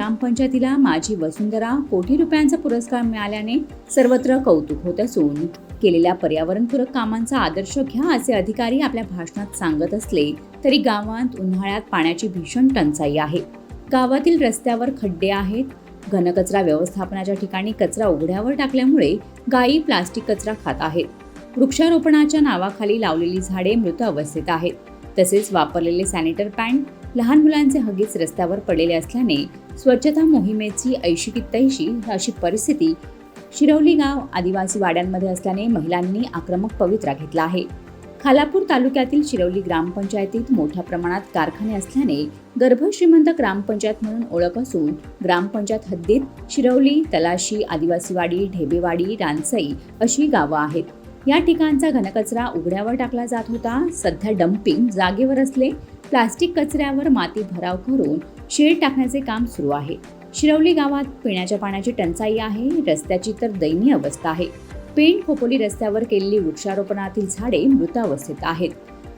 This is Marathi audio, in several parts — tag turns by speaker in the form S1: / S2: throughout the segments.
S1: ग्रामपंचायतीला माझी वसुंधरा कोटी रुपयांचा पुरस्कार मिळाल्याने सर्वत्र कौतुक होत असून केलेल्या पर्यावरणपूरक कामांचा आदर्श घ्या असे अधिकारी आपल्या भाषणात सांगत असले तरी गावात उन्हाळ्यात पाण्याची भीषण टंचाई आहे. गावातील रस्त्यावर खड्डे आहेत. घनकचरा व्यवस्थापनाच्या ठिकाणी कचरा उघड्यावर टाकल्यामुळे गायी प्लास्टिक कचरा खात आहेत. वृक्षारोपणाच्या नावाखाली लावलेली झाडे मृत अवस्थेत आहेत. तसेच वापरलेले सॅनिटर पॅड, लहान मुलांचे हगीज रस्त्यावर पडलेले असल्याने स्वच्छता मोहिमेची ऐशी की तैशी अशी परिस्थिती शिरवली गाव आदिवासी वाड्यांमध्ये असल्याने महिलांनी आक्रमक पवित्रा घेतला आहे. खालापूर तालुक्यातील शिरवली ग्रामपंचायतीत मोठ्या प्रमाणात कारखाने असल्याने गर्भश्रीमंत ग्रामपंचायत म्हणून ओळख असून ग्रामपंचायत हद्दीत शिरवली, तलाशी, आदिवासीवाडी, ढेबेवाडी, रानसई अशी गावं आहेत. या ठिकाणचा घनकचरा उघड्यावर टाकला जात होता. सध्या डम्पिंग जागेवर असले. प्लास्टिक कचऱ्यावर माती भराव करून शेड टाकण्याचे काम सुरू आहे. शिरवली गावात पिण्याच्या पाण्याची टंचाई आहे. रस्त्याची तर दयनीय अवस्था आहे. पेण खोपोली रस्त्यावर केलेली वृक्षारोपणातील झाडे मृत अवस्थेत आहेत.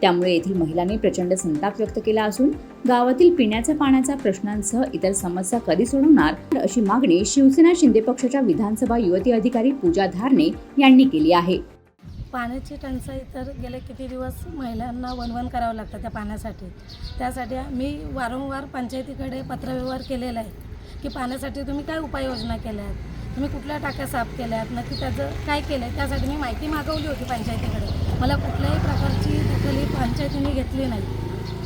S1: त्यामुळे येथील महिलांनी प्रचंड संताप व्यक्त केला असून गावातील पिण्याच्या पाण्याच्या प्रश्नांसह इतर समस्या कधी सोडवणार अशी मागणी शिवसेना शिंदे पक्षाच्या विधानसभा युवती अधिकारी पूजा धारणे यांनी केली आहे.
S2: पाण्याची टंचाई तर गेले किती दिवस महिलांना वणवण करावं लागतं त्या पाण्यासाठी. त्यासाठी मी वारंवार पंचायतीकडे पत्रव्यवहार केलेला आहे की पाण्यासाठी तुम्ही काय उपाययोजना केल्या आहेत, तुम्ही कुठल्या टाक्या साफ केल्या आहेत, नक्की त्याचं काय केलं आहे. त्यासाठी मी माहिती मागवली होती पंचायतीकडे. मला कुठल्याही प्रकारची दखल ही पंचायतीने घेतली नाही.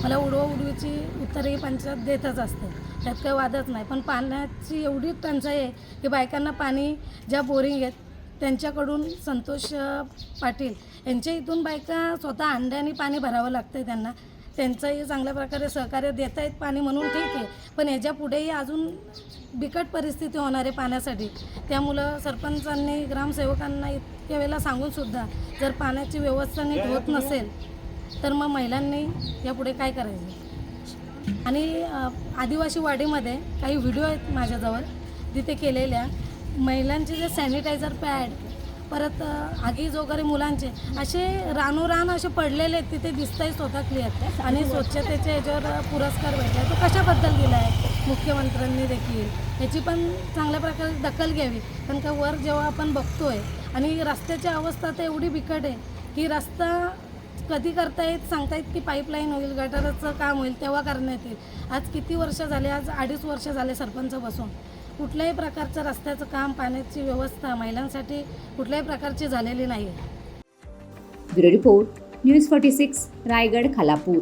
S2: मला उडवाउडवीची उत्तरही पंचायत देतच असते, त्यात काही वादच नाही. पण पाण्याची एवढी टंचाई आहे की बायकांना पाणी ज्या बोरिंग आहेत त्यांच्याकडून संतोष पाटील यांच्या इथून बायका स्वतः अंड्याने पाणी भरावं लागतं आहे त्यांना. त्यांचंही चांगल्या प्रकारे सहकार्य देत आहेत पाणी म्हणून ठीक आहे, पण ह्याच्या पुढेही अजून बिकट परिस्थिती होणार आहे पाण्यासाठी. त्यामुळं सरपंचांनी ग्रामसेवकांना इतक्या वेळेला सांगूनसुद्धा जर पाण्याची व्यवस्था नीट होत नसेल तर मग महिलांनी यापुढे काय करायचं. आणि आदिवासी वाडीमध्ये काही व्हिडिओ आहेत माझ्याजवळ तिथे केलेल्या. महिलांचे जे सॅनिटायझर पॅड, परत आगीज वगैरे मुलांचे असे रानोरान असे पडलेले आहेत तिथे दिसतंय स्वतः क्लिअर. आणि स्वच्छतेच्या याच्यावर पुरस्कार भेटला तो कशाबद्दल दिला आहे मुख्यमंत्र्यांनी देखील याची पण चांगल्या प्रकारे दखल घ्यावी. कारण का वर जेव्हा आपण बघतोय आणि रस्त्याची अवस्था तर एवढी बिकट आहे की रस्ता कधी करतायत सांगतायत की पाईपलाईन होईल, गटाराचं काम होईल तेव्हा करण्यात येईल. आज किती वर्ष झाले, आज 2.5 वर्ष झाले सरपंच बसून कुठल्याही प्रकारचं रस्त्याचं काम, पाण्याची व्यवस्था महिलांसाठी कुठल्याही प्रकारची झालेली नाही.
S1: Bureau report, news 46, Raigad, Khalapur.